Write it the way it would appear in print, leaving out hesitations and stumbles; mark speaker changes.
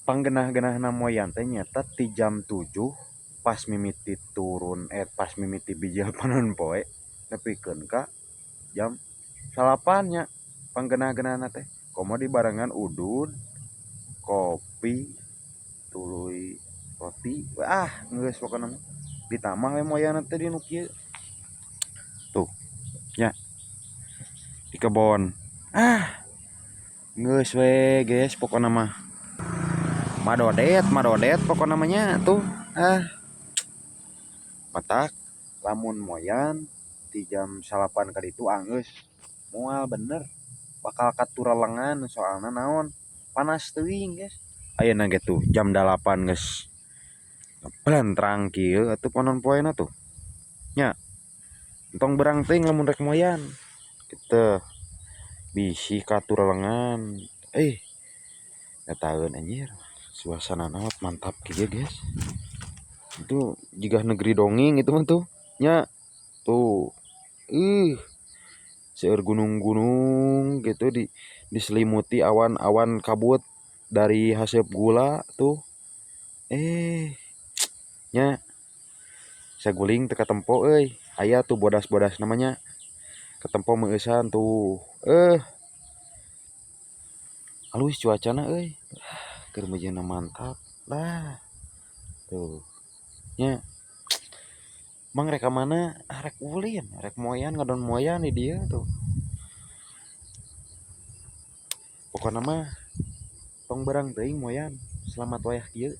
Speaker 1: panggenah-genahna moyan teh nyata ti jam 7 pas mimiti turun pas mimiti bijil panon poe nepikeun ka jam 8 nya panggenah-genahna teh komo dibarengan udud kopi tuluy roti geus pokona ditambah we moyan teh di nu kieu tuh nya di kebon geus we guys pokona mah madodet pokok namanya tuh matak lamun moyan di jam 8 kali itu angus mual bener bakal katura lengan soalnya naon panas teuing guys ayeuna gitu jam 8 guys pelan terang kieu atuh ponon poena tuh nya entong berang teuing lamun rek moyan gitu bisi katura lengan ngataeun anjir suasana naot mantap kieu guys itu jika negeri dongeng itu mah tuh nya tuh seueur gunung-gunung gitu diselimuti awan-awan kabut dari haseup gula tuh nya saguling teu katempo euy aya tuh bodas-bodas namanya katempo meueusan tuh alus cuacana euy keur meujeuna mantap lah tuh nya mang rek mana rek ulin rek moyan ngadon moyan di dieu tuh pokona mah tong berang teuing moyan selamat wayah kieu